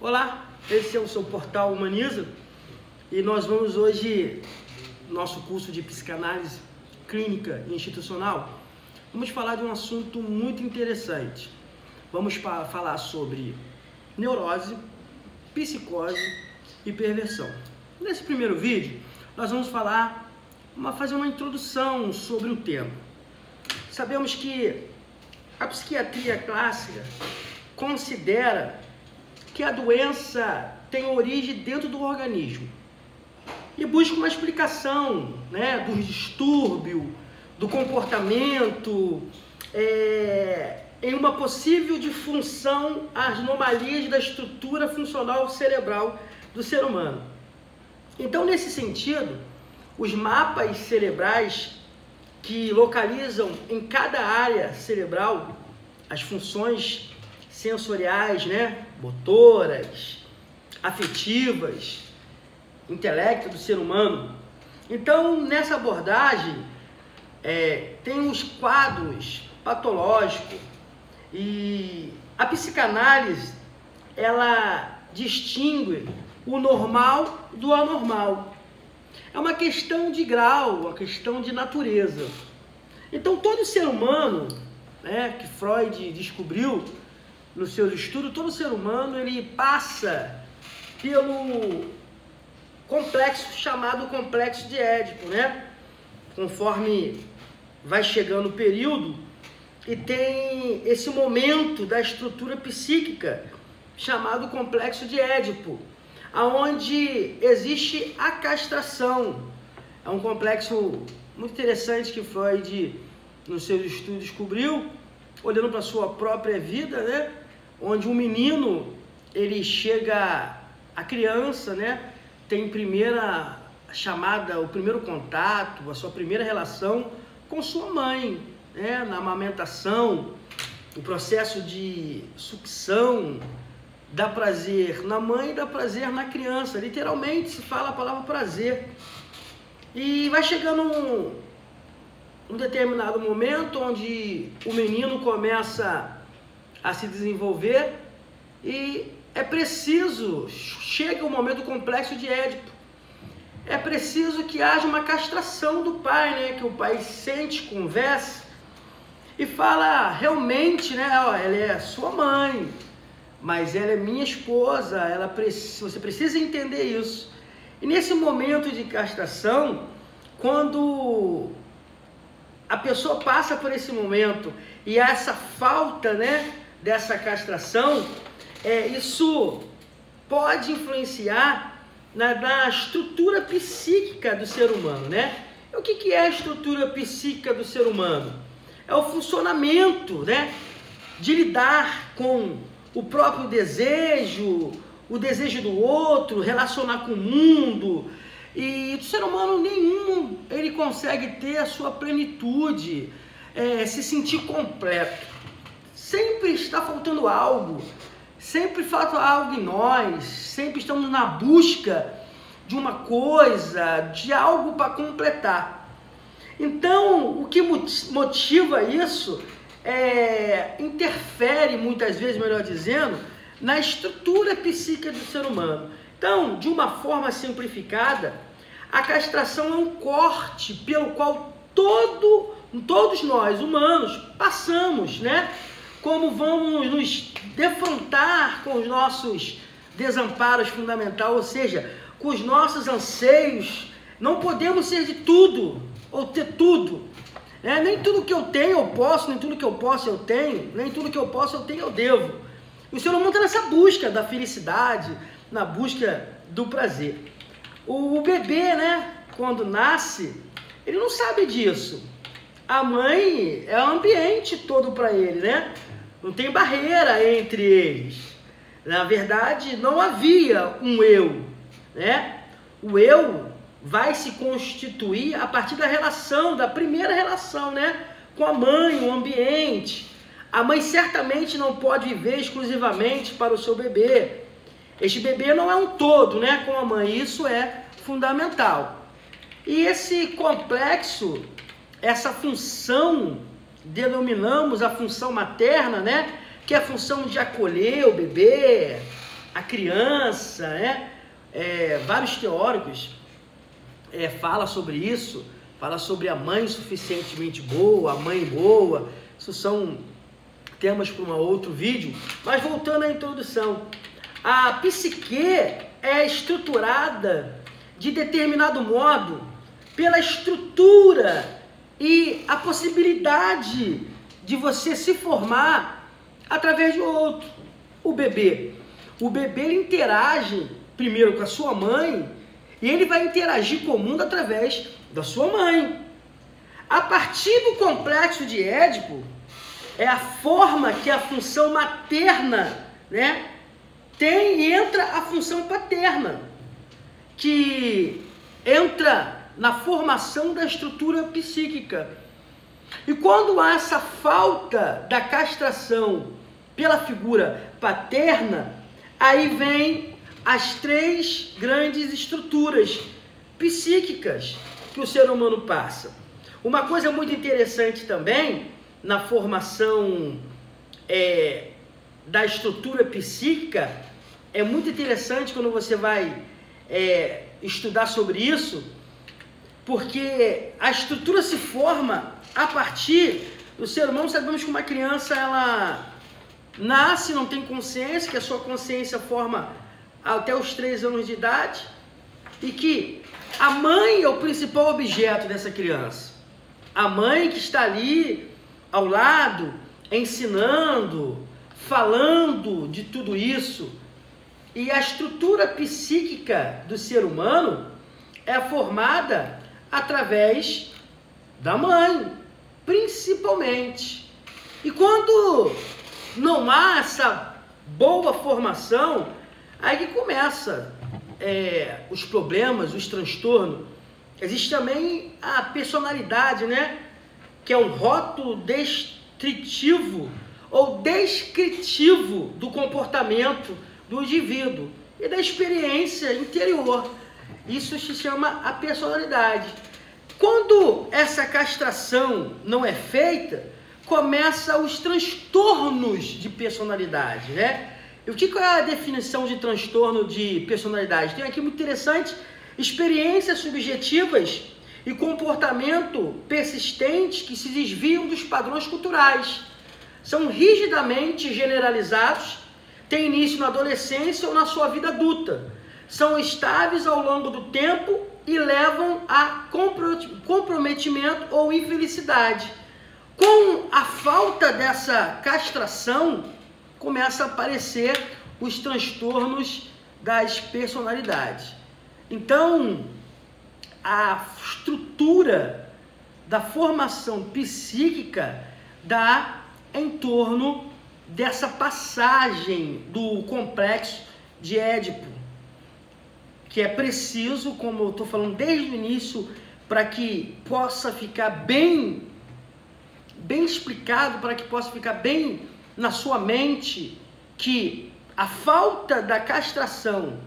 Olá, esse é o seu portal Humaniza e nós vamos hoje, no nosso curso de psicanálise clínica e institucional, vamos falar de um assunto muito interessante. Vamos falar sobre neurose, psicose e perversão. Nesse primeiro vídeo, nós vamos fazer uma introdução sobre o tema. Sabemos que a psiquiatria clássica considera que a doença tem origem dentro do organismo e busca uma explicação, do distúrbio, do comportamento, em uma possível disfunção, anomalias da estrutura funcional cerebral do ser humano. Então, nesse sentido, os mapas cerebrais que localizam em cada área cerebral as funções sensoriais, motoras, afetivas, intelecto do ser humano. Então, nessa abordagem, tem os quadros patológicos e a psicanálise, ela distingue o normal do anormal. É uma questão de grau, uma questão de natureza. Então, todo ser humano, que Freud descobriu no seu estudo, todo ser humano ele passa pelo complexo chamado complexo de Édipo, conforme vai chegando o período e tem esse momento da estrutura psíquica chamado complexo de Édipo, aonde existe a castração. É um complexo muito interessante que Freud no seu estudo descobriu, olhando para a sua própria vida, onde um menino, ele chega, a criança, tem primeira chamada, o primeiro contato, a sua primeira relação com sua mãe, na amamentação, o processo de sucção, dá prazer na mãe e dá prazer na criança, literalmente se fala a palavra prazer. E vai chegando um determinado momento onde o menino começa a se desenvolver e é preciso, chega o momento do complexo de Édipo, é preciso que haja uma castração do pai, que o pai sente, conversa e fala realmente, ela é sua mãe, mas ela é minha esposa, você precisa entender isso. E nesse momento de castração, quando a pessoa passa por esse momento e há essa falta, dessa castração, isso pode influenciar na estrutura psíquica do ser humano, E o que é a estrutura psíquica do ser humano? É o funcionamento, de lidar com o próprio desejo, o desejo do outro, relacionar com o mundo. E o ser humano nenhum, ele consegue ter a sua plenitude, se sentir completo. Sempre está faltando algo, sempre falta algo em nós, sempre estamos na busca de uma coisa, de algo para completar. Então, o que motiva isso interfere muitas vezes, melhor dizendo, na estrutura psíquica do ser humano. Então, de uma forma simplificada, a castração é um corte pelo qual todos nós, humanos, passamos, Como vamos nos defrontar com os nossos desamparos fundamentais, ou seja, com os nossos anseios. Não podemos ser de tudo, ou ter tudo. Nem tudo que eu tenho eu posso, nem tudo que eu posso eu tenho, nem tudo que eu posso eu tenho eu devo. O ser humano está nessa busca da felicidade, na busca do prazer. O bebê, quando nasce, ele não sabe disso. A mãe é o ambiente todo para ele, Não tem barreira entre eles. Na verdade, não havia um eu, O eu vai se constituir a partir da relação, da primeira relação, com a mãe, o ambiente. A mãe certamente não pode viver exclusivamente para o seu bebê. Este bebê não é um todo, com a mãe. Isso é fundamental. E esse complexo, essa função, denominamos a função materna, que é a função de acolher o bebê, a criança, né? Vários teóricos falam sobre isso, fala sobre a mãe suficientemente boa, a mãe boa. Isso são temas para um outro vídeo. Mas voltando à introdução, a psique é estruturada de determinado modo pela estrutura e a possibilidade de você se formar através de outro. O bebê ele interage primeiro com a sua mãe e ele vai interagir com o mundo através da sua mãe. A partir do complexo de Édipo, é a forma que a função materna, né, tem e entra a função paterna, que entra na formação da estrutura psíquica. E quando há essa falta da castração pela figura paterna, aí vem as 3 grandes estruturas psíquicas que o ser humano passa. Uma coisa muito interessante também na formação da estrutura psíquica, é muito interessante quando você vai estudar sobre isso, porque a estrutura se forma a partir do ser humano. Sabemos que uma criança, ela nasce, não tem consciência, que a sua consciência forma até os 3 anos de idade, e que a mãe é o principal objeto dessa criança. A mãe que está ali ao lado, ensinando, falando de tudo isso. E a estrutura psíquica do ser humano é formada através da mãe, principalmente. E quando não há essa boa formação, aí que começa os problemas, os transtornos. Existe também a personalidade, né? Que é um rótulo descritivo ou descritivo do comportamento do indivíduo e da experiência interior. Isso se chama a personalidade. Quando essa castração não é feita, começam os transtornos de personalidade, né? E o que é a definição de transtorno de personalidade? Tem aqui muito interessante: experiências subjetivas e comportamento persistente que se desviam dos padrões culturais. São rigidamente generalizados, têm início na adolescência ou na sua vida adulta. São estáveis ao longo do tempo e levam a comprometimento ou infelicidade. Com a falta dessa castração, começa a aparecer os transtornos das personalidades. Então, a estrutura da formação psíquica dá em torno dessa passagem do complexo de Édipo, que é preciso, como eu estou falando desde o início, para que possa ficar bem explicado, para que possa ficar bem na sua mente, que a falta da castração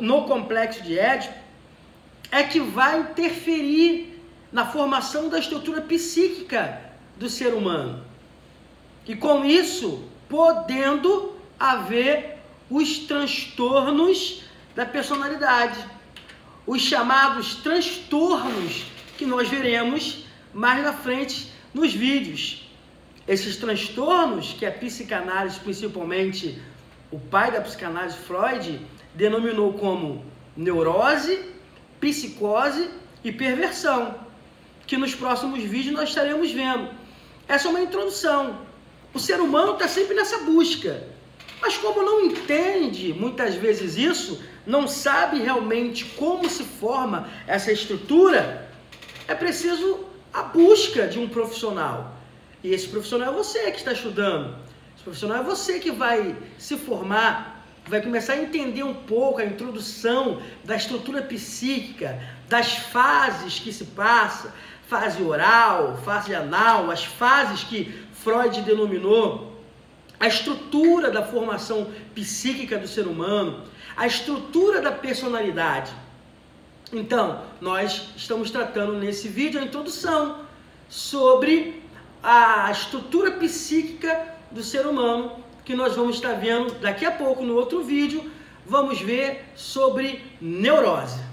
no complexo de Édipo é que vai interferir na formação da estrutura psíquica do ser humano. E com isso, podendo haver os transtornos da personalidade, os chamados transtornos que nós veremos mais na frente nos vídeos. Esses transtornos que a psicanálise, principalmente o pai da psicanálise, Freud, denominou como neurose, psicose e perversão, que nos próximos vídeos nós estaremos vendo. Essa é uma introdução. O ser humano está sempre nessa busca, mas como não entende muitas vezes isso, não sabe realmente como se forma essa estrutura, é preciso a busca de um profissional. E esse profissional é você que está estudando. Esse profissional é você que vai se formar, vai começar a entender um pouco a introdução da estrutura psíquica, das fases que se passa, fase oral, fase anal, as fases que Freud denominou, a estrutura da formação psíquica do ser humano, a estrutura da personalidade. Então, nós estamos tratando nesse vídeo a introdução sobre a estrutura psíquica do ser humano que nós vamos estar vendo daqui a pouco no outro vídeo. Vamos ver sobre neurose.